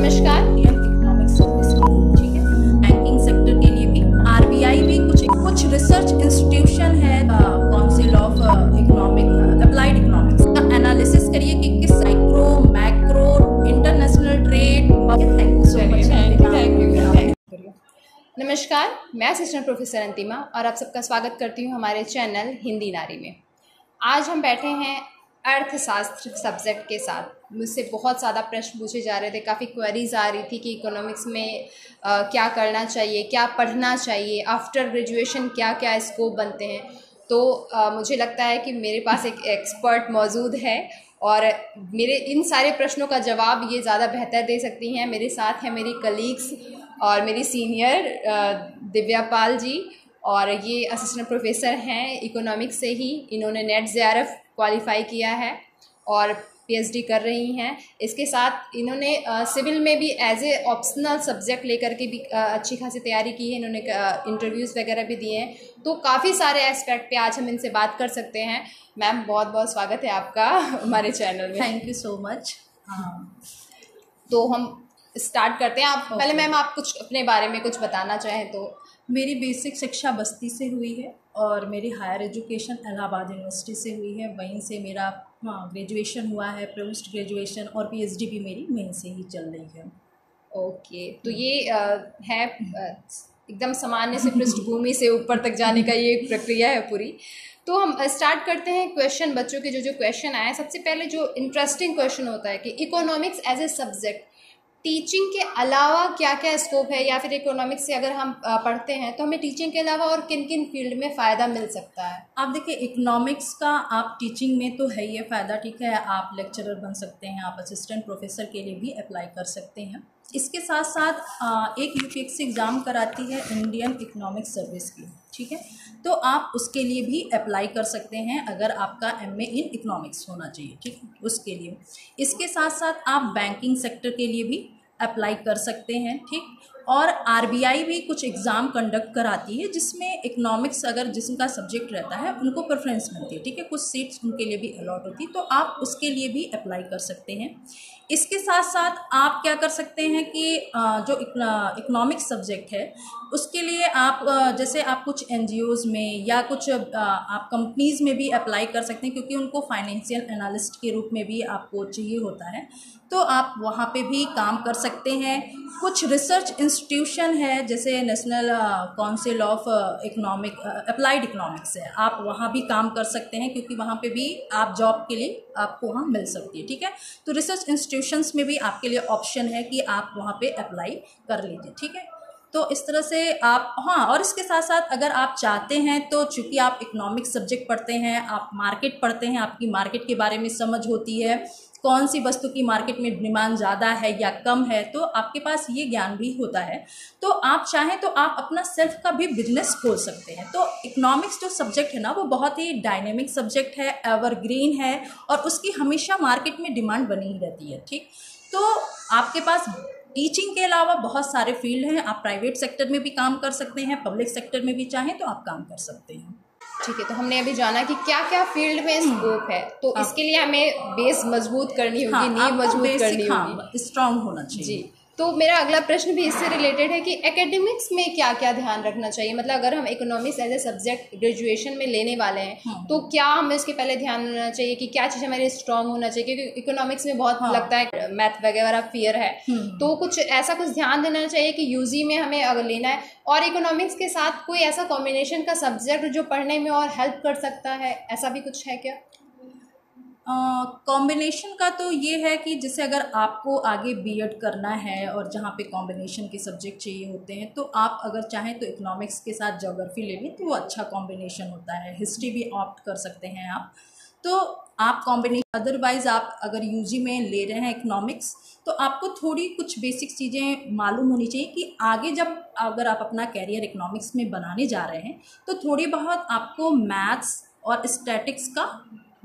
नमस्कार। Economic service ठीक है, बैंकिंग सेक्टर के लिए भी आरबीआई भी कुछ रिसर्च इंस्टीट्यूशन है, council of economic applied economics का एनालिसिस करिए कि किस micro macro international trade. Thank you so much. नमस्कार, मैं असिस्टेंट प्रोफेसर अंतिमा और आप सबका स्वागत करती हूँ हमारे चैनल हिंदी नारी में। आज हम बैठे हैं अर्थशास्त्र सब्जेक्ट के साथ। मुझसे बहुत ज़्यादा प्रश्न पूछे जा रहे थे, काफ़ी क्वेरीज आ रही थी कि इकोनॉमिक्स में क्या करना चाहिए, क्या पढ़ना चाहिए, आफ्टर ग्रेजुएशन क्या क्या स्कोप बनते हैं। तो मुझे लगता है कि मेरे पास एक एक्सपर्ट मौजूद है और मेरे इन सारे प्रश्नों का जवाब ये ज़्यादा बेहतर दे सकती हैं। मेरे साथ हैं मेरी कलीग्स और मेरी सीनियर दिव्या पाल जी, और ये असिस्टेंट प्रोफेसर हैं इकोनॉमिक्स से ही। इन्होंने नेट जेआरएफ क्वालिफाई किया है और पीएचडी कर रही हैं। इसके साथ इन्होंने सिविल में भी एज ए ऑप्शनल सब्जेक्ट लेकर के भी अच्छी खासी तैयारी की है। इन्होंने इंटरव्यूज़ वगैरह भी दिए हैं, तो काफ़ी सारे एस्पेक्ट पे आज हम इनसे बात कर सकते हैं। मैम, बहुत बहुत स्वागत है आपका हमारे चैनल में। Thank you so much. तो हम स्टार्ट करते हैं। आप पहले मैम, आप कुछ अपने बारे में कुछ बताना चाहें तो। मेरी बेसिक शिक्षा बस्ती से हुई है और मेरी हायर एजुकेशन इलाहाबाद यूनिवर्सिटी से हुई है। वहीं से मेरा ग्रेजुएशन हुआ है, पोस्ट ग्रेजुएशन और पीएचडी भी मेरी मेन से ही चल रही है। ओके, तो ये है एकदम सामान्य से पृष्ठभूमि से ऊपर तक जाने का ये प्रक्रिया है पूरी। तो हम स्टार्ट करते हैं क्वेश्चन। बच्चों के जो क्वेश्चन आए, सबसे पहले जो इंटरेस्टिंग क्वेश्चन होता है कि economics as a subject teaching के अलावा क्या क्या स्कोप है, या फिर इकोनॉमिक्स से अगर हम पढ़ते हैं तो हमें टीचिंग के अलावा और किन किन फील्ड में फ़ायदा मिल सकता है। आप देखिए, इकोनॉमिक्स का आप टीचिंग में तो है ये फ़ायदा, ठीक है, आप लेक्चरर बन सकते हैं, आप असिस्टेंट प्रोफेसर के लिए भी अप्लाई कर सकते हैं। इसके साथ साथ एक यूपीएससी एग्ज़ाम कराती है इंडियन इकोनॉमिक सर्विस की, ठीक है, तो आप उसके लिए भी अप्लाई कर सकते हैं अगर आपका एमए इन इकोनॉमिक्स होना चाहिए, ठीक है, उसके लिए। इसके साथ साथ आप बैंकिंग सेक्टर के लिए भी अप्लाई कर सकते हैं, ठीक। और आरबीआई भी कुछ एग्ज़ाम कंडक्ट कराती है जिसमें इकोनॉमिक्स अगर जिसका सब्जेक्ट रहता है उनको प्रेफरेंस मिलती है, ठीक है, कुछ सीट्स उनके लिए भी अलॉट होती है, तो आप उसके लिए भी अप्लाई कर सकते हैं। इसके साथ साथ आप क्या कर सकते हैं कि जो इकोनॉमिक्स सब्जेक्ट है उसके लिए आप जैसे आप कुछ एनजीओज़ में या कुछ आप कंपनीज़ में भी अप्लाई कर सकते हैं, क्योंकि उनको फाइनेंशियल एनालिस्ट के रूप में भी आपको चाहिए होता है, तो आप वहाँ पे भी काम कर सकते हैं। कुछ रिसर्च इंस्टीट्यूशन है जैसे national council of economic applied economics है, आप वहाँ भी काम कर सकते हैं, क्योंकि वहाँ पे भी आप जॉब के लिए आपको वहाँ मिल सकती है, ठीक है। तो रिसर्च इंस्टीट्यूशंस में भी आपके लिए ऑप्शन है कि आप वहाँ पे अप्लाई कर लीजिए, ठीक है। तो इस तरह से आप और इसके साथ साथ अगर आप चाहते हैं तो चूँकि आप इकोनॉमिक्स सब्जेक्ट पढ़ते हैं, आप मार्केट पढ़ते हैं, आपकी मार्केट के बारे में समझ होती है, कौन सी वस्तु की मार्केट में डिमांड ज़्यादा है या कम है, तो आपके पास ये ज्ञान भी होता है, तो आप चाहें तो आप अपना सेल्फ का भी बिजनेस खोल सकते हैं। तो इकोनॉमिक्स जो सब्जेक्ट है ना, वो बहुत ही डायनेमिक सब्जेक्ट है, एवरग्रीन है और उसकी हमेशा मार्केट में डिमांड बनी ही रहती है, ठीक। तो आपके पास टीचिंग के अलावा बहुत सारे फील्ड हैं, आप प्राइवेट सेक्टर में भी काम कर सकते हैं, पब्लिक सेक्टर में भी चाहें तो आप काम कर सकते हैं। ठीक है, तो हमने अभी जाना कि क्या क्या फील्ड में स्कोप है, तो इसके लिए हमें बेस मजबूत करनी होगी, नींव मजबूत करनी होगी, स्ट्रांग होना चाहिए जी। तो मेरा अगला प्रश्न भी इससे रिलेटेड है कि एकेडमिक्स में क्या क्या ध्यान रखना चाहिए। मतलब अगर हम economics as a subject graduation में लेने वाले हैं तो क्या हमें उसके पहले ध्यान रखना चाहिए कि क्या चीज़ हमारे स्ट्रांग होना चाहिए, क्योंकि इकोनॉमिक्स में बहुत लगता है मैथ वगैरह फियर है, तो कुछ ऐसा कुछ ध्यान देना चाहिए कि यूजी में हमें अगर लेना है और इकोनॉमिक्स के साथ कोई ऐसा कॉम्बिनेशन का सब्जेक्ट जो पढ़ने में और हेल्प कर सकता है, ऐसा भी कुछ है क्या? कॉम्बिनेशन का तो ये है कि जैसे अगर आपको आगे बीएड करना है और जहाँ पे कॉम्बिनेशन के सब्जेक्ट चाहिए होते हैं, तो आप अगर चाहें तो इकोनॉमिक्स के साथ ज्योग्राफी ले लें, तो वो अच्छा कॉम्बिनेशन होता है। हिस्ट्री भी ऑप्ट कर सकते हैं आप, तो आप कॉम्बिनेशन। अदरवाइज़ आप अगर यूजी में ले रहे हैं इकोनॉमिक्स, तो आपको थोड़ी कुछ बेसिक चीज़ें मालूम होनी चाहिए कि आगे जब अगर आप अपना कैरियर इकोनॉमिक्स में बनाने जा रहे हैं तो थोड़ी बहुत आपको मैथ्स और स्टैटिक्स का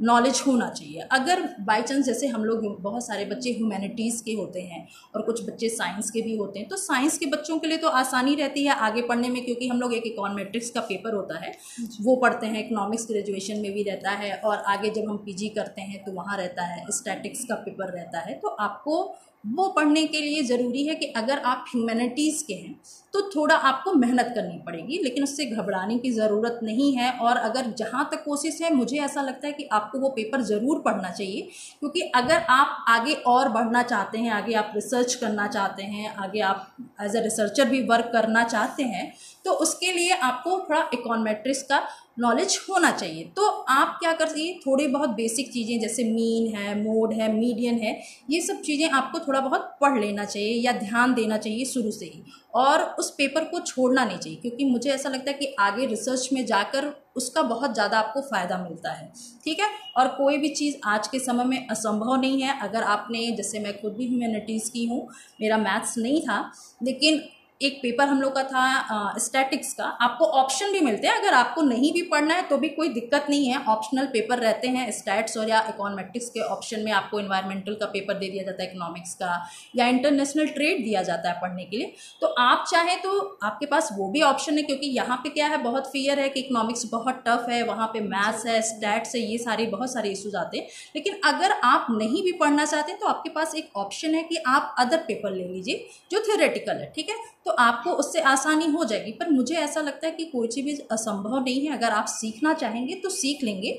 नॉलेज होना चाहिए। अगर बाई चांस जैसे हम लोग बहुत सारे बच्चे ह्यूमैनिटीज़ के होते हैं और कुछ बच्चे साइंस के भी होते हैं, तो साइंस के बच्चों के लिए तो आसानी रहती है आगे पढ़ने में, क्योंकि हम लोग एक इकोनॉमेट्रिक्स का पेपर होता है वो पढ़ते हैं, इकोनॉमिक्स ग्रेजुएशन में भी रहता है, और आगे जब हम पीजी करते हैं तो वहाँ रहता है, स्टैटिक्स का पेपर रहता है, तो आपको वो पढ़ने के लिए ज़रूरी है कि अगर आप ह्यूमैनिटीज़ के हैं तो थोड़ा आपको मेहनत करनी पड़ेगी, लेकिन उससे घबराने की ज़रूरत नहीं है। और अगर जहाँ तक कोशिश है, मुझे ऐसा लगता है कि आपको वो पेपर ज़रूर पढ़ना चाहिए, क्योंकि अगर आप आगे और बढ़ना चाहते हैं, आगे आप रिसर्च करना चाहते हैं, आगे आप एज ए रिसर्चर भी वर्क करना चाहते हैं, तो उसके लिए आपको थोड़ा इकोनॉमेट्रिक्स का नॉलेज होना चाहिए। तो आप क्या कर सकते, थोड़ी बहुत बेसिक चीज़ें जैसे मीन है, मोड है, मीडियन है, ये सब चीज़ें आपको थोड़ा बहुत पढ़ लेना चाहिए या ध्यान देना चाहिए शुरू से ही, और उस पेपर को छोड़ना नहीं चाहिए, क्योंकि मुझे ऐसा लगता है कि आगे रिसर्च में जाकर उसका बहुत ज़्यादा आपको फ़ायदा मिलता है। ठीक है, और कोई भी चीज़ आज के समय में असंभव नहीं है। अगर आपने, जैसे मैं खुद भी ह्यूमैनिटीज़ की हूँ, मेरा मैथ्स नहीं था, लेकिन एक पेपर हम लोग का था स्टैटिक्स का, आपको ऑप्शन भी मिलते हैं, अगर आपको नहीं भी पढ़ना है तो भी कोई दिक्कत नहीं है, ऑप्शनल पेपर रहते हैं स्टैट्स और या इकोनॉमेट्रिक्स के ऑप्शन में आपको इन्वायरमेंटल का पेपर दे दिया जाता है, इकोनॉमिक्स का, या इंटरनेशनल ट्रेड दिया जाता है पढ़ने के लिए। तो आप चाहें तो आपके पास वो भी ऑप्शन है, क्योंकि यहाँ पे क्या है, बहुत फियर है कि इकोनॉमिक्स बहुत टफ है, वहाँ पे मैथ्स है, स्टैट्स है, ये सारे बहुत सारे इशूज आते हैं। लेकिन अगर आप नहीं भी पढ़ना चाहते तो आपके पास एक ऑप्शन है कि आप अदर पेपर ले लीजिए जो थ्योरेटिकल है। ठीक है, तो आपको उससे आसानी हो जाएगी। पर मुझे ऐसा लगता है कि कोई चीज़ भी असंभव नहीं है, अगर आप सीखना चाहेंगे तो सीख लेंगे,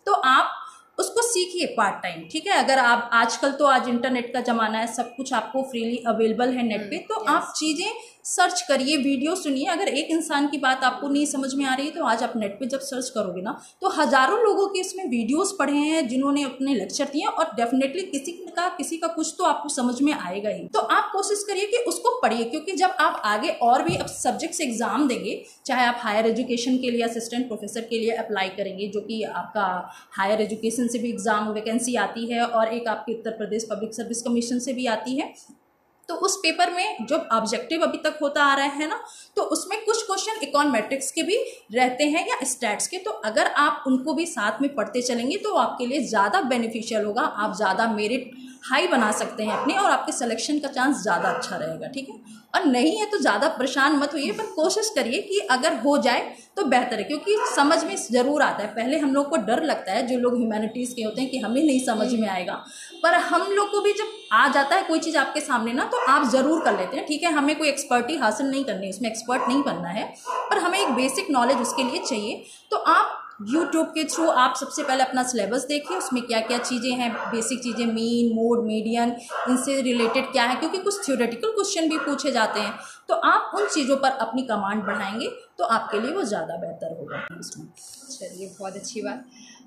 तो आप उसको सीखिए पार्ट टाइम। ठीक है, अगर आप आजकल तो आज इंटरनेट का ज़माना है, सब कुछ आपको फ्रीली अवेलेबल है नेट पे, तो आप चीज़ें सर्च करिए, वीडियो सुनिए। अगर एक इंसान की बात आपको नहीं समझ में आ रही है तो आज आप नेट पे जब सर्च करोगे ना, तो हज़ारों लोगों के इसमें वीडियोस पढ़े हैं जिन्होंने अपने लेक्चर दिए, और डेफिनेटली किसी का कुछ तो आपको समझ में आएगा ही। तो आप कोशिश करिए कि उसको पढ़िए, क्योंकि जब आप आगे और भी अब सब्जेक्ट्स एग्जाम देंगे, चाहे आप हायर एजुकेशन के लिए असिस्टेंट प्रोफेसर के लिए अप्लाई करेंगे, जो कि आपका हायर एजुकेशन से भी एग्जाम वैकेंसी आती है, और एक आपके Uttar Pradesh public service commission से भी आती है। तो उस पेपर में जो ऑब्जेक्टिव अभी तक होता आ रहा है ना, तो उसमें कुछ क्वेश्चन इकोनॉमेट्रिक्स के भी रहते हैं या स्टैट्स के। तो अगर आप उनको भी साथ में पढ़ते चलेंगे तो आपके लिए ज़्यादा बेनिफिशियल होगा, आप ज़्यादा मेरिट हाई बना सकते हैं अपने, और आपके सिलेक्शन का चांस ज़्यादा अच्छा रहेगा। ठीक है, और नहीं है तो ज़्यादा परेशान मत होइए, पर कोशिश करिए कि अगर हो जाए तो बेहतर है, क्योंकि समझ में ज़रूर आता है। पहले हम लोग को डर लगता है, जो लोग ह्यूमैनिटीज़ के होते हैं, कि हमें नहीं समझ में आएगा, पर हम लोग को भी जब आ जाता है कोई चीज़ आपके सामने ना, तो आप ज़रूर कर लेते हैं। ठीक है, हमें कोई एक्सपर्टी हासिल नहीं करनी, उसमें एक्सपर्ट नहीं बनना है, पर हमें एक बेसिक नॉलेज उसके लिए चाहिए। तो आप यूट्यूब के थ्रू आप सबसे पहले अपना सिलेबस देखिए, उसमें क्या क्या चीज़ें हैं, बेसिक चीज़ें, मीन, मोड, मीडियन, इनसे रिलेटेड क्या है, क्योंकि कुछ थ्योरेटिकल क्वेश्चन भी पूछे जाते हैं। तो आप उन चीज़ों पर अपनी कमांड बढ़ाएंगे तो आपके लिए वो ज़्यादा बेहतर होगा इसमें। चलिए, बहुत अच्छी बात।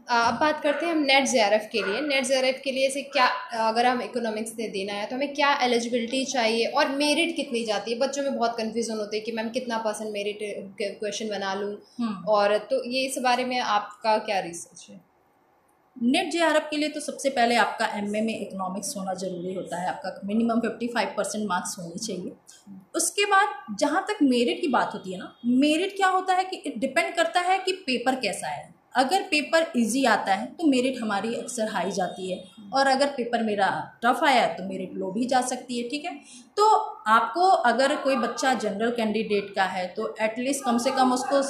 अब बात करते हैं हम नेट जेआरएफ के लिए। नेट जेआरएफ के लिए से क्या, अगर हम इकोनॉमिक्स में देना है तो हमें क्या एलिजिबिलिटी चाहिए और मेरिट कितनी जाती है? बच्चों में बहुत कन्फ्यूजन होती है कि मैम कितना % मेरिट क्वेश्चन बना लूँ, और तो ये इस बारे में आपका क्या रिसर्च है? नेट जेआरएफ के लिए तो सबसे पहले आपका एमए में इकोनॉमिक्स होना ज़रूरी होता है, आपका मिनिमम 55% मार्क्स होने चाहिए। उसके बाद जहाँ तक मेरिट की बात होती है ना, मेरिट क्या होता है कि इट डिपेंड करता है कि पेपर कैसा है। अगर पेपर इजी आता है तो मेरिट हमारी अक्सर हाई जाती है, और अगर पेपर मेरा टफ आया है तो मेरिट लो भी जा सकती है। ठीक है, तो आपको अगर कोई बच्चा जनरल कैंडिडेट का है तो एटलीस्ट कम से कम उसको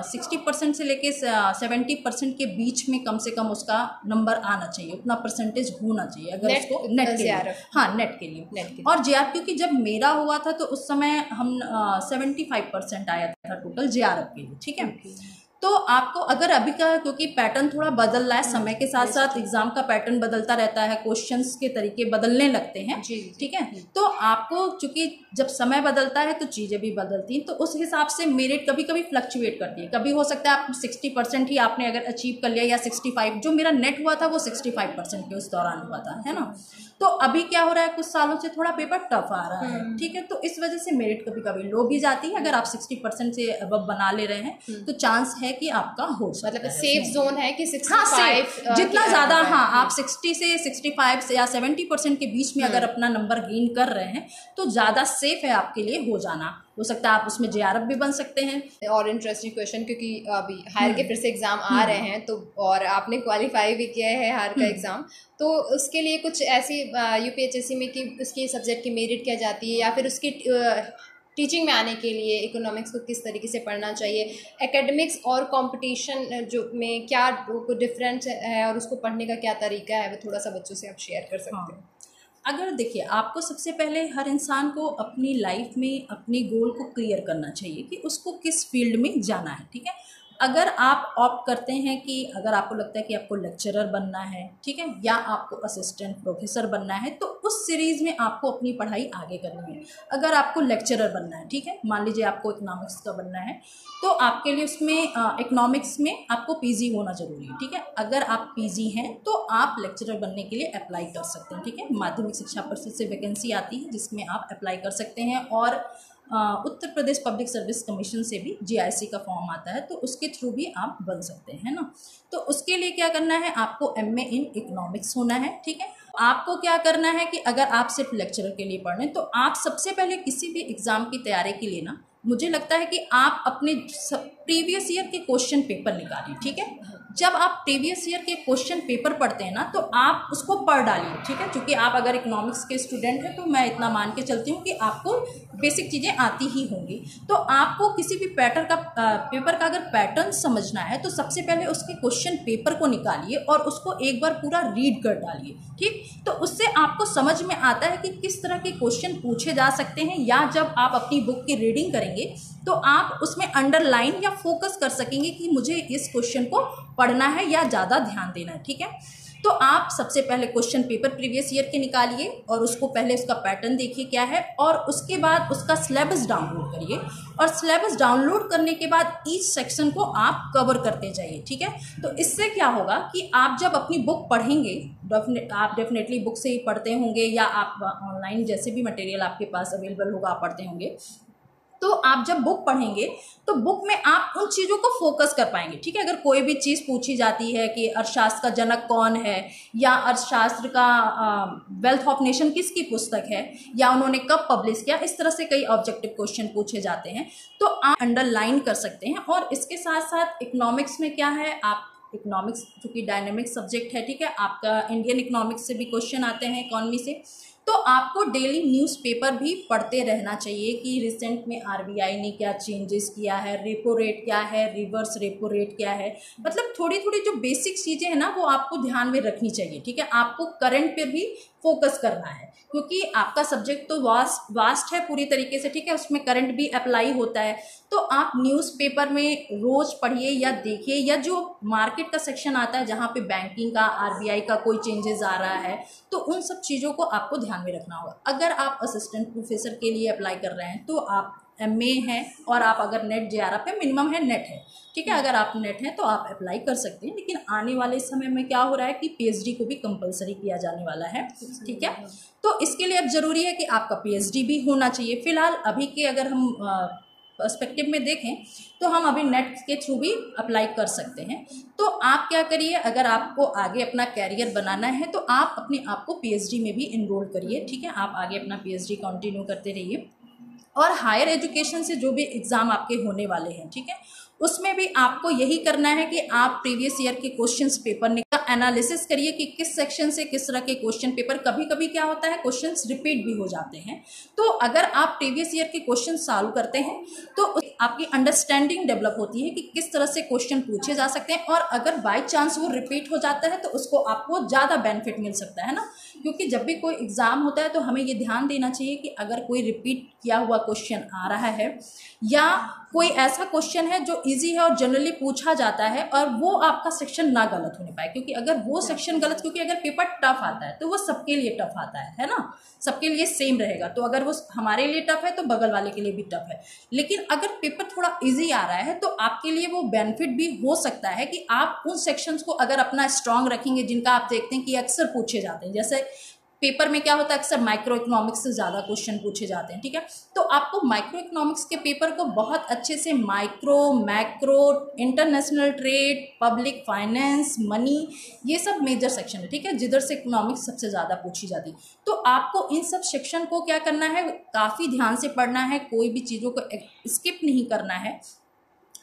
60% से लेके 70% के बीच में कम से कम उसका नंबर आना चाहिए, उतना परसेंटेज होना चाहिए अगर उसको नेट के लिए। हाँ, नेट के लिए। और जेआरएफ, क्योंकि जब मेरा हुआ था तो उस समय हम 75% आया था टोटल जेआरएफ के लिए। ठीक है, तो आपको अगर अभी का, क्योंकि पैटर्न थोड़ा बदल रहा है, समय के साथ साथ एग्जाम का पैटर्न बदलता रहता है, क्वेश्चंस के तरीके बदलने लगते हैं। ठीक है, तो आपको चूंकि जब समय बदलता है तो चीज़ें भी बदलती हैं, तो उस हिसाब से मेरिट कभी कभी फ्लक्चुएट करती है। कभी हो सकता है आप 60% ही आपने अगर अचीव कर लिया, या 65, जो मेरा नेट हुआ था वो 65% के उस दौरान हुआ था, है ना। तो अभी क्या हो रहा है, कुछ सालों से थोड़ा पेपर टफ आ रहा है। ठीक है, तो इस वजह से मेरिट कभी कभी लो भी जाती है। अगर आप 60% से अब बना ले रहे हैं तो चांस है कि आपका हो सकता है, मतलब सेफ जोन है कि 65, हाँ, जितना ज़्यादा, हाँ, आप 60 से 65 से या 70% के बीच में अगर अपना नंबर गेन कर रहे हैं तो ज़्यादा सेफ है आपके लिए हो जाना। हो सकता है आप उसमें जेआरएफ भी बन सकते हैं। और इंटरेस्टिंग क्वेश्चन, क्योंकि अभी हायर के फिर से एग्जाम आ रहे हैं, तो और आपने क्वालिफाई भी किया है हायर का एग्जाम, तो उसके लिए कुछ ऐसी यूपीएचएससी में कि उसकी सब्जेक्ट की मेरिट क्या जाती है, या फिर उसकी टीचिंग में आने के लिए इकोनॉमिक्स को किस तरीके से पढ़ना चाहिए, एकेडमिक्स और कंपटीशन जो में क्या डिफरेंस है और उसको पढ़ने का क्या तरीका है, वो थोड़ा सा बच्चों से आप शेयर कर सकते हैं। अगर देखिए, आपको सबसे पहले हर इंसान को अपनी लाइफ में अपने गोल को क्लियर करना चाहिए कि उसको किस फील्ड में जाना है, ठीक है। अगर आप ऑप्ट करते हैं कि अगर आपको लगता है कि आपको लेक्चरर बनना है, ठीक है, या आपको असिस्टेंट प्रोफेसर बनना है, तो उस सीरीज़ में आपको अपनी पढ़ाई आगे करनी है। अगर आपको लेक्चरर बनना है, ठीक है, मान लीजिए आपको इकोनॉमिक्स का बनना है, तो आपके लिए उसमें इकोनॉमिक्स में आपको पीजी होना ज़रूरी है, ठीक है। अगर आप पीजी हैं तो आप लेक्चरर बनने के लिए अप्लाई कर सकते हैं, ठीक है। माध्यमिक शिक्षा परिषद से वैकेंसी आती है जिसमें आप अप्लाई कर सकते हैं, और Uttar Pradesh public service commission से भी जीआईसी का फॉर्म आता है, तो उसके थ्रू भी आप बन सकते हैं ना। तो उसके लिए क्या करना है, आपको एमए इन इकोनॉमिक्स होना है, ठीक है। आपको क्या करना है कि अगर आप सिर्फ लेक्चरर के लिए पढ़ रहे हैं तो आप सबसे पहले किसी भी एग्ज़ाम की तैयारी के लिए ना, मुझे लगता है कि आप अपने प्रीवियस ईयर के क्वेश्चन पेपर निकालिए, ठीक है। जब आप प्रीवियस ईयर के क्वेश्चन पेपर पढ़ते हैं ना, तो आप उसको पढ़ डालिए, ठीक है। क्योंकि आप अगर इकोनॉमिक्स के स्टूडेंट हैं तो मैं इतना मान के चलती हूँ कि आपको बेसिक चीज़ें आती ही होंगी। तो आपको किसी भी पेपर का अगर पैटर्न समझना है तो सबसे पहले उसके क्वेश्चन पेपर को निकालिए और उसको एक बार पूरा रीड कर डालिए, ठीक। तो उससे आपको समझ में आता है कि किस तरह के क्वेश्चन पूछे जा सकते हैं, या जब आप अपनी बुक की रीडिंग करेंगे तो आप उसमें अंडरलाइन या फोकस कर सकेंगे कि मुझे इस क्वेश्चन को पढ़ना है या ज़्यादा ध्यान देना है, ठीक है। तो आप सबसे पहले क्वेश्चन पेपर प्रीवियस ईयर के निकालिए और उसको पहले उसका पैटर्न देखिए क्या है, और उसके बाद उसका सिलेबस डाउनलोड करिए, और सिलेबस डाउनलोड करने के बाद ईच सेक्शन को आप कवर करते जाइए, ठीक है। तो इससे क्या होगा कि आप जब अपनी बुक पढ़ेंगे, आप डेफिनेटली बुक से ही पढ़ते होंगे, या आप ऑनलाइन जैसे भी मटेरियल आपके पास अवेलेबल होगा आप पढ़ते होंगे, तो आप जब बुक पढ़ेंगे तो बुक में आप उन चीज़ों को फोकस कर पाएंगे, ठीक है। अगर कोई भी चीज़ पूछी जाती है कि अर्थशास्त्र का जनक कौन है, या अर्थशास्त्र का वेल्थ ऑफ नेशन किसकी पुस्तक है, या उन्होंने कब पब्लिश किया, इस तरह से कई ऑब्जेक्टिव क्वेश्चन पूछे जाते हैं, तो आप अंडरलाइन कर सकते हैं। और इसके साथ साथ इकोनॉमिक्स में क्या है, आप इकोनॉमिक्स चूँकि डायनेमिक सब्जेक्ट है, ठीक है, आपका इंडियन इकोनॉमिक्स से भी क्वेश्चन आते हैं, इकॉनमी से, तो आपको डेली न्यूज़पेपर भी पढ़ते रहना चाहिए कि रिसेंट में आरबीआई ने क्या चेंजेस किया है, रेपो रेट क्या है, रिवर्स रेपो रेट क्या है, मतलब थोड़ी थोड़ी जो बेसिक चीज़ें हैं ना वो आपको ध्यान में रखनी चाहिए, ठीक है। आपको करंट पे भी फोकस करना है, क्योंकि आपका सब्जेक्ट तो वास्ट है पूरी तरीके से, ठीक है, उसमें करंट भी अप्लाई होता है। तो आप न्यूज़पेपर में रोज़ पढ़िए या देखिए, या जो मार्केट का सेक्शन आता है जहाँ पे बैंकिंग का, आरबीआई का कोई चेंजेस आ रहा है, तो उन सब चीज़ों को आपको ध्यान में रखना होगा। अगर आप असिस्टेंट प्रोफेसर के लिए अप्लाई कर रहे हैं तो आप एमए हैं, और आप अगर नेट जेआरएफ है, मिनिमम है नेट है, ठीक है, अगर आप नेट हैं तो आप अप्लाई कर सकते हैं। लेकिन आने वाले समय में क्या हो रहा है कि पीएचडी को भी कंपलसरी किया जाने वाला है, ठीक है। तो इसके लिए अब ज़रूरी है कि आपका पीएचडी भी होना चाहिए। फिलहाल अभी के अगर हम पर्सपेक्टिव में देखें तो हम अभी नेट के थ्रू भी अप्लाई कर सकते हैं। तो आप क्या करिए, अगर आपको आगे अपना कैरियर बनाना है तो आप अपने आप को पीएचडी में भी इनरोल करिए, ठीक है। आप आगे अपना पीएचडी कंटिन्यू करते रहिए, और हायर एजुकेशन से जो भी एग्ज़ाम आपके होने वाले हैं, ठीक है, उसमें भी आपको यही करना है कि आप प्रीवियस ईयर के क्वेश्चंस पेपर का एनालिसिस करिए कि किस सेक्शन से किस तरह के क्वेश्चन पेपर, कभी कभी क्या होता है क्वेश्चंस रिपीट भी हो जाते हैं। तो अगर आप प्रीवियस ईयर के क्वेश्चन सॉल्व करते हैं तो आपकी अंडरस्टैंडिंग डेवलप होती है कि किस तरह से क्वेश्चन पूछे जा सकते हैं, और अगर बाई चांस वो रिपीट हो जाता है तो उसको आपको ज़्यादा बेनिफिट मिल सकता है ना। क्योंकि जब भी कोई एग्ज़ाम होता है तो हमें ये ध्यान देना चाहिए कि अगर कोई रिपीट किया हुआ क्वेश्चन आ रहा है, या कोई ऐसा क्वेश्चन है जो इजी है और जनरली पूछा जाता है, और वो आपका सेक्शन ना गलत होने पाए, क्योंकि अगर वो सेक्शन गलत, क्योंकि अगर पेपर टफ आता है तो वो सबके लिए टफ आता है ना, सबके लिए सेम रहेगा। तो अगर वो हमारे लिए टफ है तो बगल वाले के लिए भी टफ है। लेकिन अगर पेपर थोड़ा इजी आ रहा है तो आपके लिए वो बेनिफिट भी हो सकता है कि आप उन सेक्शंस को अगर अपना स्ट्रांग रखेंगे जिनका आप देखते हैं कि अक्सर पूछे जाते हैं। जैसे पेपर में क्या होता है, अक्सर माइक्रो इकोनॉमिक्स से ज़्यादा क्वेश्चन पूछे जाते हैं, ठीक है। तो आपको माइक्रो इकोनॉमिक्स के पेपर को बहुत अच्छे से micro, macro, international trade, public finance, money, ये सब मेजर सेक्शन है, ठीक है, जिधर से इकोनॉमिक्स सबसे ज़्यादा पूछी जाती है। तो आपको इन सब सेक्शन को क्या करना है, काफ़ी ध्यान से पढ़ना है, कोई भी चीज़ों को स्किप नहीं करना है,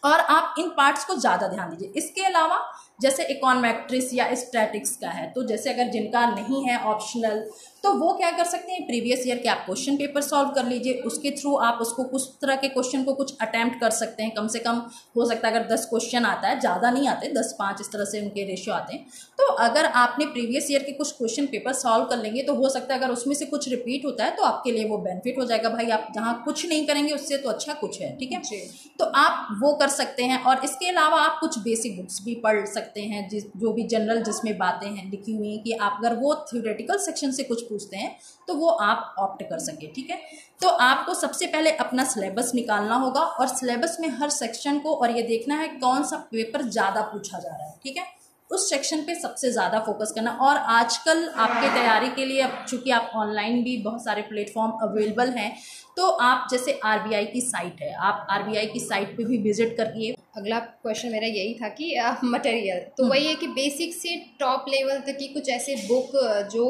और आप इन पार्ट्स को ज़्यादा ध्यान दीजिए। इसके अलावा जैसे इकोनॉमेट्रिक्स या स्टैटिक्स का है, तो जैसे अगर जिनका नहीं है ऑप्शनल, तो वो क्या कर सकते हैं, प्रीवियस ईयर के आप क्वेश्चन पेपर सॉल्व कर लीजिए, उसके थ्रू आप उसको कुछ तरह के क्वेश्चन को कुछ अटैम्प्ट कर सकते हैं। कम से कम हो सकता है अगर 10 क्वेश्चन आता है, ज़्यादा नहीं आते, 10-5 इस तरह से उनके रेशियो आते हैं, तो अगर आपने प्रीवियस ईयर के कुछ क्वेश्चन पेपर सॉल्व कर लेंगे तो हो सकता है अगर उसमें से कुछ रिपीट होता है तो आपके लिए वो बेनिफिट हो जाएगा। भाई आप जहाँ कुछ नहीं करेंगे उससे तो अच्छा कुछ है, ठीक है, तो आप वो कर सकते हैं। और इसके अलावा आप कुछ बेसिक बुक्स भी पढ़ सकते हैं, जो भी जनरल जिसमें बातें हैं लिखी हुई हैं, कि आप अगर वो थ्योरेटिकल सेक्शन से कुछ पूछते हैं तो वो आप ऑप्ट कर सके, ठीक है। तो आपको सबसे पहले अपना सिलेबस निकालना होगा और सिलेबस में हर सेक्शन को और ये देखना है कौन सा पेपर ज़्यादा पूछा जा रहा है, ठीक है, उस सेक्शन पे सबसे ज़्यादा फोकस करना। और आजकल आपके तैयारी के लिए, अब चूँकि आप ऑनलाइन भी बहुत सारे प्लेटफॉर्म अवेलेबल हैं, तो आप जैसे आरबीआई की साइट है, आप आरबीआई की साइट पे भी विजिट करिए। अगला क्वेश्चन मेरा यही था कि मटेरियल तो वही है कि बेसिक से टॉप लेवल तक की कुछ ऐसे बुक जो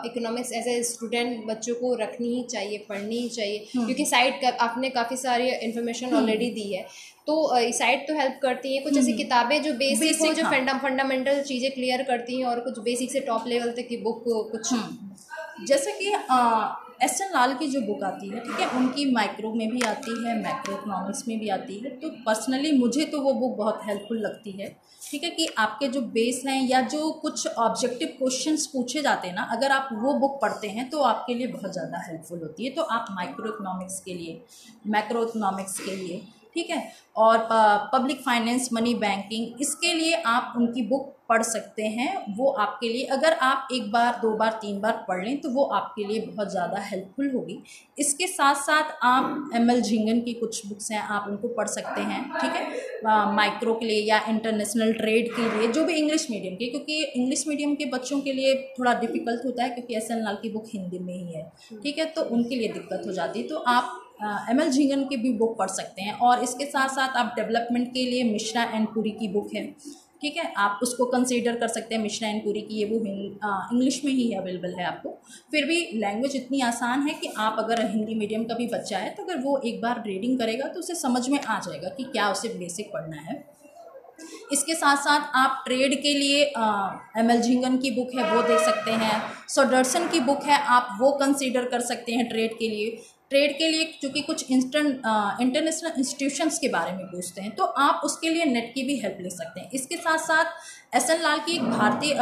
इकोनॉमिक्स एज ए स्टूडेंट बच्चों को रखनी ही चाहिए, पढ़नी ही चाहिए, क्योंकि साइट का आपने काफ़ी सारी इन्फॉर्मेशन ऑलरेडी दी है, तो साइट तो हेल्प करती है। कुछ ऐसी किताबें जो बेसिक हो, जो फंडामेंटल चीज़ें क्लियर करती हैं, और कुछ बेसिक से टॉप लेवल तक की बुक कुछ जैसे कि एस.एन. लाल की जो बुक आती है, ठीक है, उनकी माइक्रो में भी आती है, मैक्रो इकोनॉमिक्स में भी आती है, तो पर्सनली मुझे तो वो बुक बहुत हेल्पफुल लगती है, ठीक है, कि आपके जो बेस हैं या जो कुछ ऑब्जेक्टिव क्वेश्चंस पूछे जाते हैं ना, अगर आप वो बुक पढ़ते हैं तो आपके लिए बहुत ज़्यादा हेल्पफुल होती है। तो आप माइक्रो इकोनॉमिक्स के लिए, मैक्रो इकोनॉमिक्स के लिए, ठीक है, और पब्लिक फाइनेंस, मनी बैंकिंग, इसके लिए आप उनकी बुक पढ़ सकते हैं। वो आपके लिए, अगर आप 1 बार 2 बार 3 बार पढ़ लें तो वो आपके लिए बहुत ज़्यादा हेल्पफुल होगी। इसके साथ साथ आप एम.एल. झिंगन की कुछ बुक्स हैं, आप उनको पढ़ सकते हैं, ठीक है, माइक्रो के लिए या इंटरनेशनल ट्रेड के लिए, जो भी इंग्लिश मीडियम के, क्योंकि इंग्लिश मीडियम के बच्चों के लिए थोड़ा डिफिकल्ट होता है क्योंकि एस.एन. लाल की बुक हिंदी में ही है, ठीक है, तो उनके लिए दिक्कत हो जाती है। तो आप एम.एल. झिंगन की भी बुक पढ़ सकते हैं। और इसके साथ साथ आप डेवलपमेंट के लिए मिश्रा एंड पुरी की बुक है, ठीक है, आप उसको कंसीडर कर सकते हैं। मिश्रा एंड पुरी की ये वो इंग्लिश में ही अवेलेबल है आपको। फिर भी लैंग्वेज इतनी आसान है कि आप अगर हिंदी मीडियम का भी बच्चा है तो अगर वो एक बार रीडिंग करेगा तो उसे समझ में आ जाएगा कि क्या उसे बेसिक पढ़ना है। इसके साथ साथ आप ट्रेड के लिए एम.एल. झिंगन की बुक है वो देख सकते हैं। सोडर्सन की बुक है, आप वो कंसीडर कर सकते हैं ट्रेड के लिए। ट्रेड के लिए चूँकि कुछ इंटरनेशनल इंस्टीट्यूशंस के बारे में पूछते हैं तो आप उसके लिए नेट की भी हेल्प ले सकते हैं। इसके साथ साथ एस.एन. लाल की एक भारतीय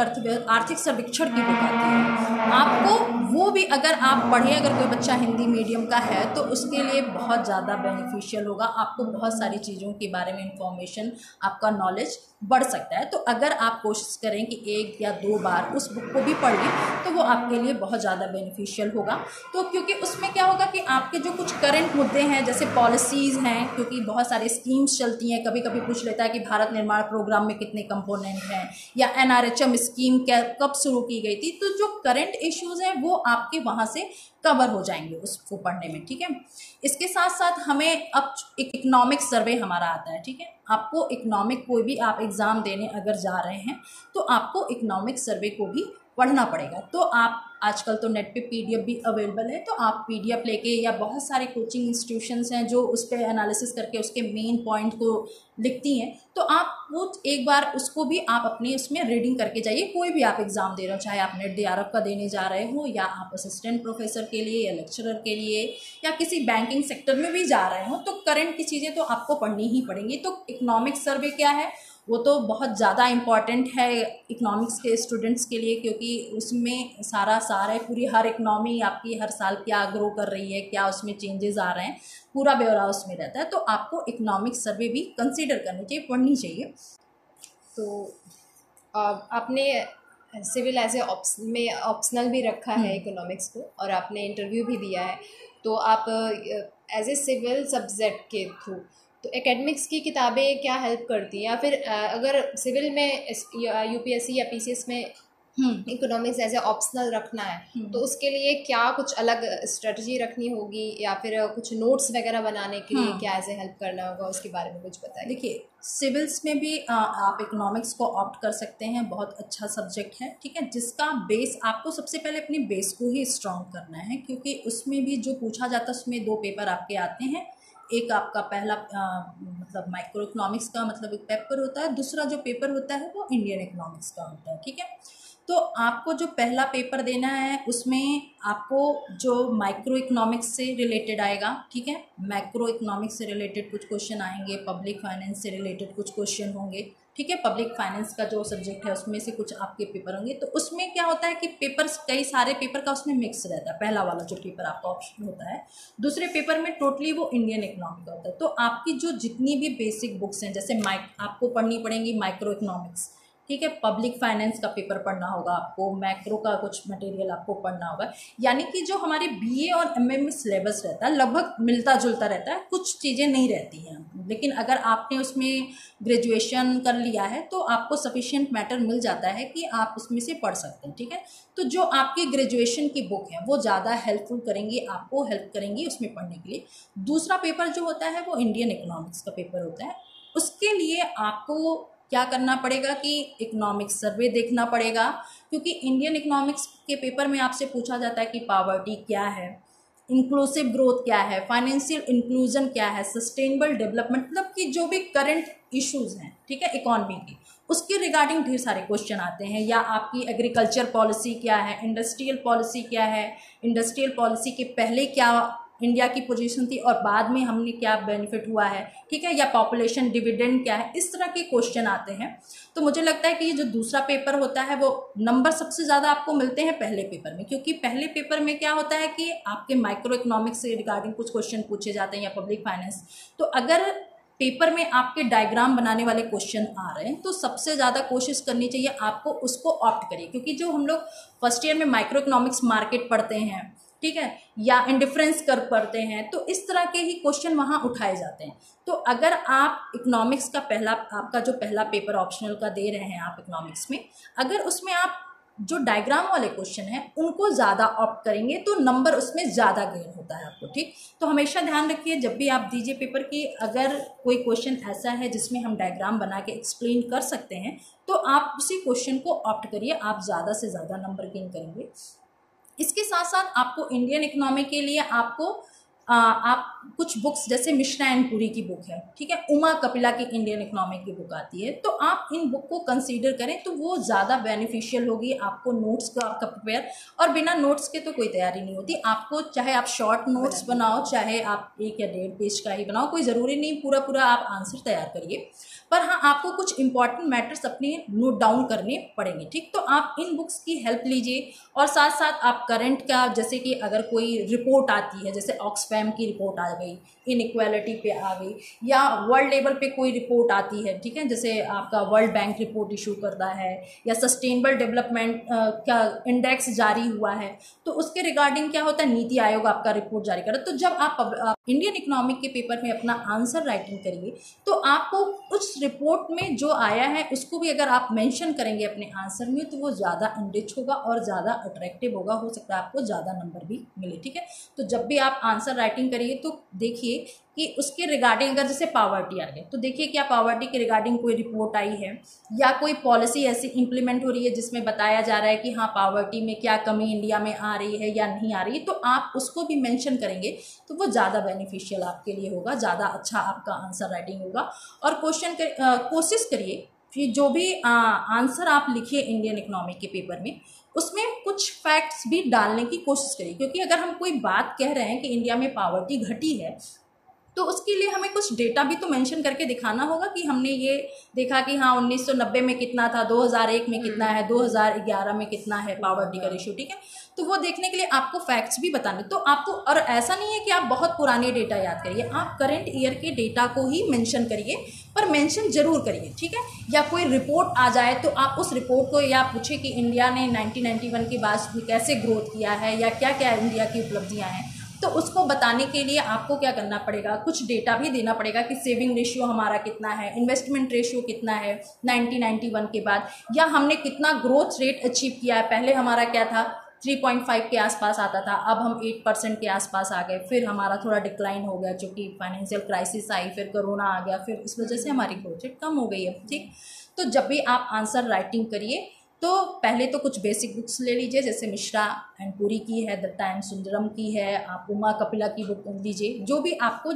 आर्थिक सर्वेक्षण की बुक आती है, आपको वो भी अगर आप पढ़ें, अगर कोई बच्चा हिंदी मीडियम का है तो उसके लिए बहुत ज़्यादा बेनिफिशियल होगा। आपको बहुत सारी चीज़ों के बारे में इंफॉर्मेशन, आपका नॉलेज बढ़ सकता है। तो अगर आप कोशिश करें कि 1 या 2 बार उस बुक को भी पढ़ लें तो वो आपके लिए बहुत ज़्यादा बेनिफिशियल होगा। तो क्योंकि उसमें क्या होगा कि आपके जो कुछ करंट मुद्दे हैं, जैसे पॉलिसीज़ हैं, क्योंकि बहुत सारी स्कीम्स चलती हैं, कभी कभी पूछ लेता है कि भारत निर्माण प्रोग्राम में कितने कंपोनेंट हैं, या NRHM स्कीम कब शुरू की गई थी, तो जो करंट इश्यूज़ हैं वो आपके वहाँ से कवर हो जाएंगे उसको पढ़ने में, ठीक है। इसके साथ साथ हमें अब इकोनॉमिक सर्वे हमारा आता है, ठीक है, आपको इकोनॉमिक कोई भी आप एग्ज़ाम देने अगर जा रहे हैं तो आपको इकोनॉमिक सर्वे को भी पढ़ना पड़ेगा। तो आप आजकल तो नेट पे PDF भी अवेलेबल है, तो आप PDF लेके, या बहुत सारे कोचिंग इंस्टीट्यूशंस हैं जो उस पर एनालिसिस करके उसके मेन पॉइंट को लिखती हैं, तो आप वो एक बार उसको भी आप अपने उसमें रीडिंग करके जाइए। कोई भी आप एग्ज़ाम दे रहे हो, चाहे आप नेट DRF का देने जा रहे हो, या आप असिस्टेंट प्रोफेसर के लिए या लेक्चरर के लिए या किसी बैंकिंग सेक्टर में भी जा रहे हो, तो करंट की चीज़ें तो आपको पढ़नी ही पड़ेंगी। तो इकोनॉमिक सर्वे क्या है, वो तो बहुत ज़्यादा इम्पॉर्टेंट है इकोनॉमिक्स के स्टूडेंट्स के लिए, क्योंकि उसमें सारा है, पूरी हर इकोनॉमी आपकी हर साल क्या ग्रो कर रही है, क्या उसमें चेंजेस आ रहे हैं, पूरा ब्यौरा उसमें रहता है। तो आपको इकोनॉमिक्स सर्वे भी कंसीडर करनी चाहिए, पढ़नी चाहिए। तो आपने सिविल एज ए ऑप्शनल भी रखा है इकोनॉमिक्स को, और आपने इंटरव्यू भी दिया है, तो आप एज ए सिविल सब्जेक्ट के थ्रू तो एकेडमिक्स की किताबें क्या हेल्प करती हैं, या फिर अगर सिविल में UPSC या PCS में इकोनॉमिक्स एज ए ऑप्शनल रखना है तो उसके लिए क्या कुछ अलग स्ट्रेटजी रखनी होगी, या फिर कुछ नोट्स वगैरह बनाने के लिए क्या ऐसे हेल्प करना होगा, उसके बारे में कुछ बताइए। देखिए, सिविल्स में भी आप इकोनॉमिक्स को ऑप्ट कर सकते हैं, बहुत अच्छा सब्जेक्ट है, ठीक है, जिसका बेस आपको सबसे पहले अपनी बेस को ही स्ट्रॉन्ग करना है, क्योंकि उसमें भी जो पूछा जाता है उसमें 2 पेपर आपके आते हैं, एक आपका पहला मतलब माइक्रो इकोनॉमिक्स का मतलब एक पेपर होता है, दूसरा जो पेपर होता है वो इंडियन इकोनॉमिक्स का होता है, ठीक है। तो आपको जो पहला पेपर देना है उसमें आपको जो माइक्रो इकोनॉमिक्स से रिलेटेड आएगा, ठीक है, मैक्रो इकोनॉमिक्स से रिलेटेड कुछ क्वेश्चन आएंगे, पब्लिक फाइनेंस से रिलेटेड कुछ क्वेश्चन होंगे, ठीक है। पब्लिक फाइनेंस का जो सब्जेक्ट है उसमें से कुछ आपके पेपर होंगे। तो उसमें क्या होता है कि पेपर्स कई सारे पेपर का उसमें मिक्स रहता है। पहला वाला जो पेपर आपका ऑप्शन होता है, दूसरे पेपर में टोटली वो इंडियन इकोनॉमिक का होता है। तो आपकी जो जितनी भी बेसिक बुक्स हैं, जैसे आपको पढ़नी पड़ेंगी माइक्रो इकोनॉमिक्स, ठीक है, पब्लिक फाइनेंस का पेपर पढ़ना होगा आपको, मैक्रो का कुछ मटेरियल आपको पढ़ना होगा। यानी कि जो हमारे बीए और एमए में सिलेबस रहता है लगभग मिलता जुलता रहता है, कुछ चीज़ें नहीं रहती हैं। लेकिन अगर आपने उसमें ग्रेजुएशन कर लिया है तो आपको सफिशिएंट मैटर मिल जाता है कि आप उसमें से पढ़ सकते हैं, ठीक है। तो जो आपकी ग्रेजुएशन की बुक है वो ज़्यादा हेल्पफुल करेंगी, आपको हेल्प करेंगी उसमें पढ़ने के लिए। दूसरा पेपर जो होता है वो इंडियन इकोनॉमिक्स का पेपर होता है। उसके लिए आपको क्या करना पड़ेगा कि इकोनॉमिक्स सर्वे देखना पड़ेगा, क्योंकि इंडियन इकोनॉमिक्स के पेपर में आपसे पूछा जाता है कि पॉवर्टी क्या है, इंक्लूसिव ग्रोथ क्या है, फाइनेंशियल इंक्लूजन क्या है, सस्टेनेबल डेवलपमेंट, मतलब कि जो भी करंट इश्यूज हैं, ठीक है, इकोनॉमी की, उसके रिगार्डिंग ढेर सारे क्वेश्चन आते हैं। या आपकी एग्रीकल्चर पॉलिसी क्या है, इंडस्ट्रियल पॉलिसी क्या है, इंडस्ट्रियल पॉलिसी के पहले क्या इंडिया की पोजीशन थी और बाद में हमने क्या बेनिफिट हुआ है, ठीक है, या पॉपुलेशन डिविडेंड क्या है, इस तरह के क्वेश्चन आते हैं। तो मुझे लगता है कि ये जो दूसरा पेपर होता है वो नंबर सबसे ज़्यादा आपको मिलते हैं पहले पेपर में, क्योंकि पहले पेपर में क्या होता है कि आपके माइक्रो इकोनॉमिक्स से रिगार्डिंग कुछ क्वेश्चन पूछे जाते हैं या पब्लिक फाइनेंस। तो अगर पेपर में आपके डायग्राम बनाने वाले क्वेश्चन आ रहे हैं तो सबसे ज़्यादा कोशिश करनी चाहिए आपको उसको ऑप्ट करिए, क्योंकि जो हम लोग फर्स्ट ईयर में माइक्रो इकोनॉमिक्स मार्केट पढ़ते हैं, ठीक है, या इंडिफरेंस कर पढ़ते हैं, तो इस तरह के ही क्वेश्चन वहाँ उठाए जाते हैं। तो अगर आप इकोनॉमिक्स का आपका जो पहला पेपर ऑप्शनल का दे रहे हैं आप इकोनॉमिक्स में, अगर उसमें आप जो डायग्राम वाले क्वेश्चन हैं उनको ज़्यादा ऑप्ट करेंगे तो नंबर उसमें ज़्यादा गेन होता है आपको, ठीक। तो हमेशा ध्यान रखिए जब भी आप दीजिए पेपर की, अगर कोई क्वेश्चन ऐसा है जिसमें हम डायग्राम बना के एक्सप्लेन कर सकते हैं तो आप उसी क्वेश्चन को ऑप्ट करिए, आप ज़्यादा से ज़्यादा नंबर गेन करेंगे। इसके साथ साथ आपको इंडियन इकोनॉमी के लिए आपको आप कुछ बुक्स, जैसे मिश्रा एंड पुरी की बुक है, ठीक है, उमा कपिला की इंडियन इकोनॉमिक की बुक आती है, तो आप इन बुक को कंसीडर करें तो वो ज़्यादा बेनिफिशियल होगी आपको नोट्स का प्रिपेयर। और बिना नोट्स के तो कोई तैयारी नहीं होती आपको, चाहे आप शॉर्ट नोट्स बनाओ, चाहे आप 1 या 1.5 पेज का ही बनाओ, कोई ज़रूरी नहीं पूरा आप आंसर तैयार करिए, पर हाँ आपको कुछ इंपॉर्टेंट मैटर्स अपने नोट डाउन करने पड़ेंगे, ठीक। तो आप इन बुक्स की हेल्प लीजिए और साथ साथ आप करंट का, जैसे कि अगर कोई रिपोर्ट आती है, जैसे ऑक्सफैम की रिपोर्ट आ गई, इनइक्वालिटी पे आ गई, या वर्ल्ड लेवल पे कोई रिपोर्ट आती है, ठीक है, जैसे आपका वर्ल्ड बैंक रिपोर्ट इशू करता है, या सस्टेनेबल डेवलपमेंट का इंडेक्स जारी हुआ है, तो उसके रिगार्डिंग क्या होता है, नीति आयोग आपका रिपोर्ट जारी कर रहा है। तो जब आप इंडियन इकोनॉमिक के पेपर में अपना आंसर राइटिंग करिए तो आपको उस रिपोर्ट में जो आया है उसको भी अगर आप मेंशन करेंगे अपने आंसर में तो वो ज़्यादा इनरिच होगा और ज़्यादा अट्रैक्टिव होगा, हो सकता है आपको ज़्यादा नंबर भी मिले, ठीक है। तो जब भी आप आंसर राइटिंग करिए तो देखिए कि उसके रिगार्डिंग, अगर जैसे पावर्टी आ गई तो देखिए क्या पावर्टी के रिगार्डिंग कोई रिपोर्ट आई है या कोई पॉलिसी ऐसी इंप्लीमेंट हो रही है जिसमें बताया जा रहा है कि हाँ पावर्टी में क्या कमी इंडिया में आ रही है या नहीं आ रही, तो आप उसको भी मेंशन करेंगे तो वो ज़्यादा बेनिफिशियल आपके लिए होगा, ज़्यादा अच्छा आपका आंसर राइटिंग होगा। और कोशिश करिए कि जो भी आंसर आप लिखिए इंडियन इकोनॉमिक के पेपर में उसमें कुछ फैक्ट्स भी डालने की कोशिश करिए, क्योंकि अगर हम कोई बात कह रहे हैं कि इंडिया में पावर्टी घटी है तो उसके लिए हमें कुछ डेटा भी तो मेंशन करके दिखाना होगा कि हमने ये देखा कि हाँ 1990 में कितना था, 2001 में कितना है, 2011 में कितना है पावर्टी का रेशियो, ठीक है। तो वो देखने के लिए आपको फैक्ट्स भी बताने, तो आपको, और ऐसा नहीं है कि आप बहुत पुराने डेटा याद करिए, आप करंट ईयर के डेटा को ही मेंशन करिए, पर मेंशन जरूर करिए, ठीक है। या कोई रिपोर्ट आ जाए तो आप उस रिपोर्ट को या पूछे कि इंडिया ने 1991 के बाद कैसे ग्रोथ किया है या क्या क्या इंडिया की उपलब्धियाँ हैं, तो उसको बताने के लिए आपको क्या करना पड़ेगा, कुछ डेटा भी देना पड़ेगा कि सेविंग रेशियो हमारा कितना है, इन्वेस्टमेंट रेशियो कितना है 1991 के बाद, या हमने कितना ग्रोथ रेट अचीव किया है। पहले हमारा क्या था 3.5 के आसपास आता था, अब हम 8% के आसपास आ गए, फिर हमारा थोड़ा डिक्लाइन हो गया क्योंकि फाइनेंशियल क्राइसिस आई, फिर कोरोना आ गया, फिर इस वजह से हमारी ग्रोथ रेट कम हो गई है, ठीक। तो जब भी आप आंसर राइटिंग करिए तो पहले तो कुछ बेसिक बुक्स ले लीजिए, जैसे मिश्रा एंड पुरी की है, दत्ता एंड सुंदरम की है, आप उमा कपिला की बुक लीजिए, जो भी आपको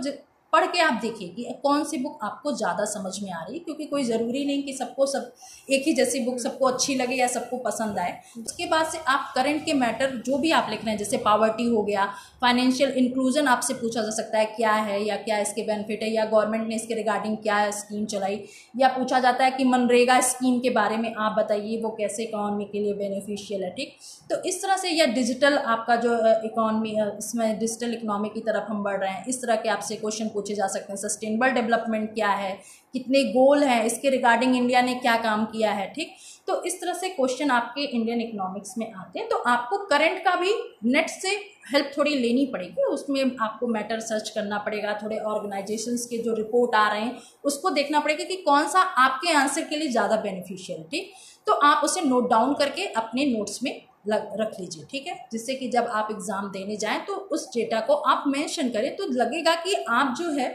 पढ़ के आप देखिए कि कौन सी बुक आपको ज़्यादा समझ में आ रही है, क्योंकि कोई ज़रूरी नहीं कि सबको सब एक ही जैसी बुक सबको अच्छी लगे या सबको पसंद आए। उसके बाद से आप करंट के मैटर जो भी आप लिख रहे हैं, जैसे पॉवर्टी हो गया, फाइनेंशियल इंक्लूजन आपसे पूछा जा सकता है क्या है या क्या इसके बेनिफिट है, या गवर्नमेंट ने इसके रिगार्डिंग क्या स्कीम चलाई, या पूछा जाता है कि मनरेगा स्कीम के बारे में आप बताइए वो कैसे इकॉनमी के लिए बेनिफिशियल है। ठीक, तो इस तरह से, या डिजिटल आपका जो इकॉनमी, इसमें डिजिटल इकॉनमी की तरफ हम बढ़ रहे हैं, इस तरह के आपसे क्वेश्चन पूछे जा सकते हैं। सस्टेनेबल डेवलपमेंट क्या है, कितने गोल हैं, इसके रिगार्डिंग इंडिया ने क्या काम किया है। ठीक, तो इस तरह से क्वेश्चन आपके इंडियन इकोनॉमिक्स में आते हैं। तो आपको करंट का भी नेट से हेल्प थोड़ी लेनी पड़ेगी, उसमें आपको मैटर सर्च करना पड़ेगा, थोड़े ऑर्गेनाइजेशंस के जो रिपोर्ट आ रहे हैं उसको देखना पड़ेगा कि कौन सा आपके आंसर के लिए ज़्यादा बेनिफिशियल। ठीक, तो आप उसे नोट डाउन करके अपने नोट्स में रख लीजिए। ठीक है, जिससे कि जब आप एग्ज़ाम देने जाएं तो उस डेटा को आप मेंशन करें, तो लगेगा कि आप जो है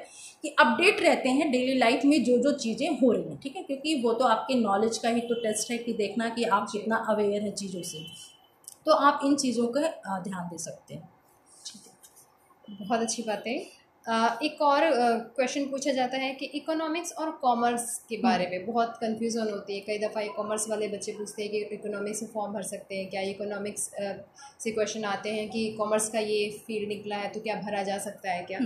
कि अपडेट रहते हैं डेली लाइफ में जो जो चीज़ें हो रही हैं। ठीक है, क्योंकि वो तो आपके नॉलेज का ही तो टेस्ट है कि देखना कि आप कितना अवेयर हैं चीज़ों से, तो आप इन चीज़ों का ध्यान दे सकते हैं। ठीक है, बहुत अच्छी बात है। एक और क्वेश्चन पूछा जाता है कि इकोनॉमिक्स और कॉमर्स के बारे में बहुत कंफ्यूजन होती है। कई दफ़ा कॉमर्स वाले बच्चे पूछते हैं कि इकोनॉमिक्स में फॉर्म भर सकते हैं क्या, इकोनॉमिक्स से क्वेश्चन आते हैं कि कॉमर्स का ये फील्ड निकला है तो क्या भरा जा सकता है क्या।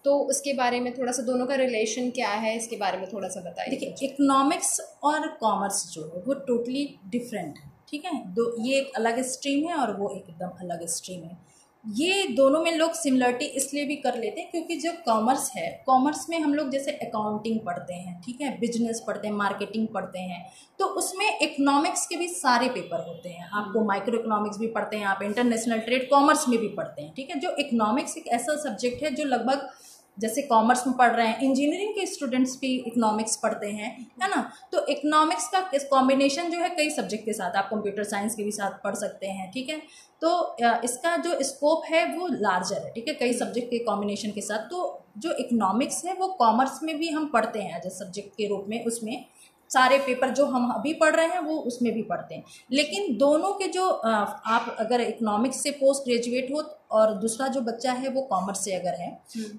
तो उसके बारे में थोड़ा सा, दोनों का रिलेशन क्या है, इसके बारे में थोड़ा सा बताइए। देखिए, इकोनॉमिक्स और कॉमर्स जो है वो टोटली डिफरेंट है। ठीक है, दो, ये एक अलग स्ट्रीम है और वो एकदम अलग स्ट्रीम है। ये दोनों में लोग सिमिलरिटी इसलिए भी कर लेते हैं क्योंकि जो कॉमर्स है, कॉमर्स में हम लोग जैसे अकाउंटिंग पढ़ते हैं, ठीक है, बिजनेस पढ़ते हैं, मार्केटिंग पढ़ते हैं, तो उसमें इकोनॉमिक्स के भी सारे पेपर होते हैं। आपको माइक्रो इकोनॉमिक्स भी पढ़ते हैं, आप इंटरनेशनल ट्रेड कॉमर्स में भी पढ़ते हैं। ठीक है, जो इकोनॉमिक्स एक ऐसा सब्जेक्ट है जो लगभग, जैसे कॉमर्स में पढ़ रहे हैं, इंजीनियरिंग के स्टूडेंट्स भी इकोनॉमिक्स पढ़ते हैं, है ना। तो इकोनॉमिक्स का कॉम्बिनेशन जो है कई सब्जेक्ट के साथ, आप कंप्यूटर साइंस के भी साथ पढ़ सकते हैं। ठीक है, तो इसका जो स्कोप है वो लार्जर है। ठीक है, कई सब्जेक्ट के कॉम्बिनेशन के साथ। तो जो इकोनॉमिक्स है वो कॉमर्स में भी हम पढ़ते हैं एज ए सब्जेक्ट के रूप में, उसमें सारे पेपर जो हम अभी पढ़ रहे हैं वो उसमें भी पढ़ते हैं। लेकिन दोनों के जो आप अगर इकोनॉमिक्स से पोस्ट ग्रेजुएट हो और दूसरा जो बच्चा है वो कॉमर्स से अगर है,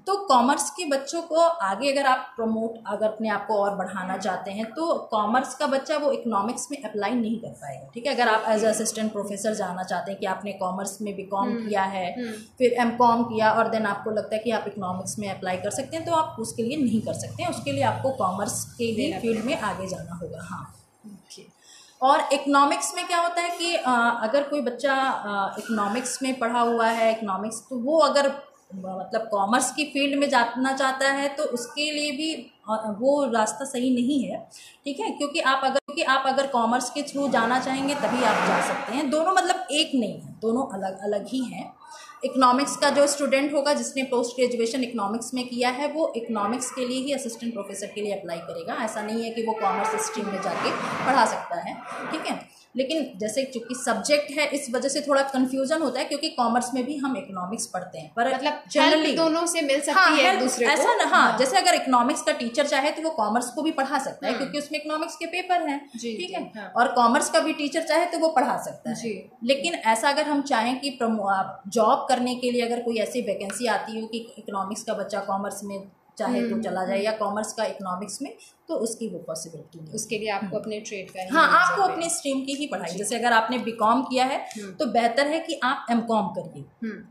तो कॉमर्स के बच्चों को आगे अगर आप प्रमोट, अगर अपने आप को और बढ़ाना चाहते हैं, तो कॉमर्स का बच्चा वो इकोनॉमिक्स में अप्लाई नहीं कर पाएगा। ठीक है, अगर आप एज असिस्टेंट प्रोफेसर जाना चाहते हैं कि आपने कॉमर्स में बीकॉम किया है, फिर एमकॉम किया और देन आपको लगता है कि आप इकोनॉमिक्स में अप्लाई कर सकते हैं, तो आप उसके लिए नहीं कर सकते हैं। उसके लिए आपको कॉमर्स के ही फील्ड में आगे जाना होगा। हाँ, और इकोनॉमिक्स में क्या होता है कि अगर कोई बच्चा इकोनॉमिक्स में पढ़ा हुआ है, इकोनॉमिक्स, तो वो अगर मतलब कॉमर्स की फील्ड में जाना चाहता है तो उसके लिए भी वो रास्ता सही नहीं है। ठीक है, क्योंकि आप अगर कॉमर्स के थ्रू जाना चाहेंगे तभी आप जा सकते हैं। दोनों मतलब एक नहीं है, दोनों अलग अलग ही हैं। इकोनॉमिक्स का जो स्टूडेंट होगा जिसने पोस्ट ग्रेजुएशन इकोनॉमिक्स में किया है, वो इकोनॉमिक्स के लिए ही असिस्टेंट प्रोफेसर के लिए अप्लाई करेगा। ऐसा नहीं है कि वो कॉमर्स स्ट्रीम में जाके पढ़ा सकता है। ठीक है, लेकिन जैसे चूंकि सब्जेक्ट है इस वजह से थोड़ा कंफ्यूजन होता है, क्योंकि कॉमर्स में भी हम इकोनॉमिक्स पढ़ते हैं, पर मतलब जनरली दोनों से मिल सकती है एक दूसरे को। ऐसा ना, हाँ, जैसे अगर इकोनॉमिक्स का टीचर चाहे तो वो कॉमर्स को भी पढ़ा सकता है, क्योंकि उसमें इकोनॉमिक्स के पेपर हैं। ठीक है, और कॉमर्स का भी टीचर चाहे तो वो पढ़ा सकता है। लेकिन ऐसा अगर हम चाहें कि जॉब करने के लिए अगर कोई ऐसी वैकेंसी आती हो कि इकोनॉमिक्स का बच्चा कॉमर्स में चाहे तो चला जाए, या कॉमर्स का इकोनॉमिक्स में, तो उसकी वो पॉसिबिलिटी नहीं। उसके लिए आपको अपने ट्रेड का, हाँ, आपको अपने स्ट्रीम की ही पढ़ाई। जैसे अगर आपने बीकॉम किया है तो बेहतर है कि आप एमकॉम करिए,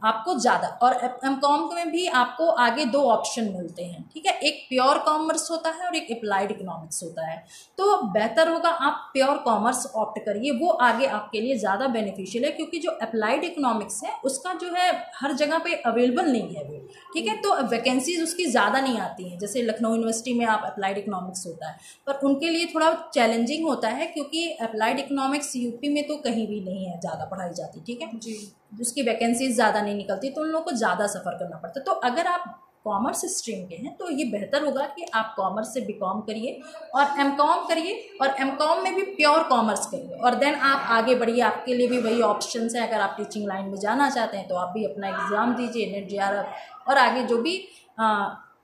आपको ज़्यादा। और एमकॉम में भी आपको आगे दो ऑप्शन मिलते हैं। ठीक है, एक प्योर कॉमर्स होता है और एक अप्लाइड इकोनॉमिक्स होता है। तो बेहतर होगा आप प्योर कॉमर्स ऑप्ट करिए, वो आगे आपके लिए ज़्यादा बेनिफिशियल है, क्योंकि जो अप्लाइड इकोनॉमिक्स है उसका जो है हर जगह पे अवेलेबल नहीं है वो। ठीक है, तो वैकेंसीज उसकी ज़्यादा नहीं आती हैं। जैसे लखनऊ यूनिवर्सिटी में आप अप्लाइड इकोनॉमिक्स होता है, पर उनके लिए थोड़ा चैलेंजिंग होता है, क्योंकि अप्लाइड इकोनॉमिक्स यूपी में तो कहीं भी नहीं है ज़्यादा पढ़ाई जाती। ठीक है जी, उसकी वैकेंसीज ज़्यादा नहीं निकलती, तो उन लोगों को ज़्यादा सफ़र करना पड़ता है। तो अगर आप कॉमर्स स्ट्रीम के हैं तो ये बेहतर होगा कि आप कॉमर्स से बीकॉम करिए और एमकॉम करिए, और एमकॉम में भी प्योर कॉमर्स करिए, और देन आप आगे बढ़िए। आपके लिए भी वही ऑप्शंस हैं। अगर आप टीचिंग लाइन में जाना चाहते हैं तो आप भी अपना एग्ज़ाम दीजिए, नेट JRF, और आगे जो भी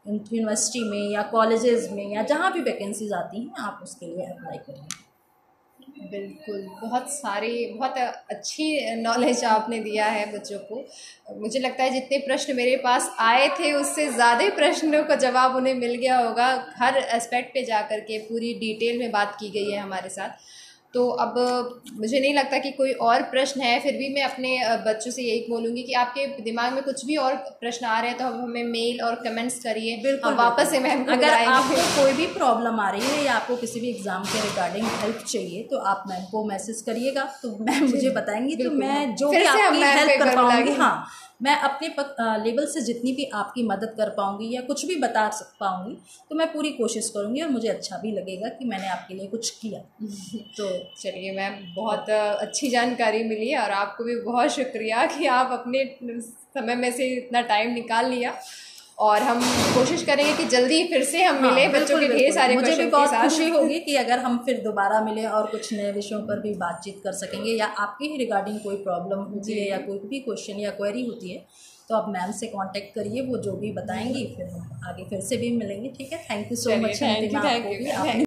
यूनिवर्सिटी में या कॉलेजेस में या जहाँ भी वैकेंसीज आती हैं आप उसके लिए अप्लाई करिए। बिल्कुल, बहुत अच्छी नॉलेज आपने दिया है बच्चों को। मुझे लगता है जितने प्रश्न मेरे पास आए थे उससे ज़्यादा प्रश्नों का जवाब उन्हें मिल गया होगा। हर एस्पेक्ट पे जा कर के पूरी डिटेल में बात की गई है हमारे साथ। तो अब मुझे नहीं लगता कि कोई और प्रश्न है, फिर भी मैं अपने बच्चों से यही बोलूँगी कि आपके दिमाग में कुछ भी और प्रश्न आ रहे हैं तो हमें मेल और कमेंट्स करिए। बिल्कुल, हम वापस से मैम को अगर बुलाएंगे। आपको कोई भी प्रॉब्लम आ रही है या आपको किसी भी एग्ज़ाम के रिगार्डिंग हेल्प चाहिए तो आप मैम को मैसेज करिएगा, तो मैम मुझे बताएंगी, तो मैं जो भी आपकी हेल्प कर पाऊँगी, हाँ, मैं अपने लेवल से जितनी भी आपकी मदद कर पाऊँगी या कुछ भी बता पाऊँगी तो मैं पूरी कोशिश करूँगी और मुझे अच्छा भी लगेगा कि मैंने आपके लिए कुछ किया। तो चलिए मैम, बहुत अच्छी जानकारी मिली और आपको भी बहुत शुक्रिया कि आप अपने समय में से इतना टाइम निकाल लिया। और हम कोशिश करेंगे कि जल्दी फिर से हम मिले बच्चों के ढेर सारे मुझे भी क्वेश्चन बहुत के साथ। खुशी होगी कि अगर हम फिर दोबारा मिले और कुछ नए विषयों पर भी बातचीत कर सकेंगे या आपके ही रिगार्डिंग कोई प्रॉब्लम होती है या कोई भी क्वेश्चन या क्वेरी होती है तो आप मैम से कांटेक्ट करिए, वो जो भी बताएंगी फिर हम आगे फिर से भी मिलेंगे। ठीक है, thank you so much. Thank you.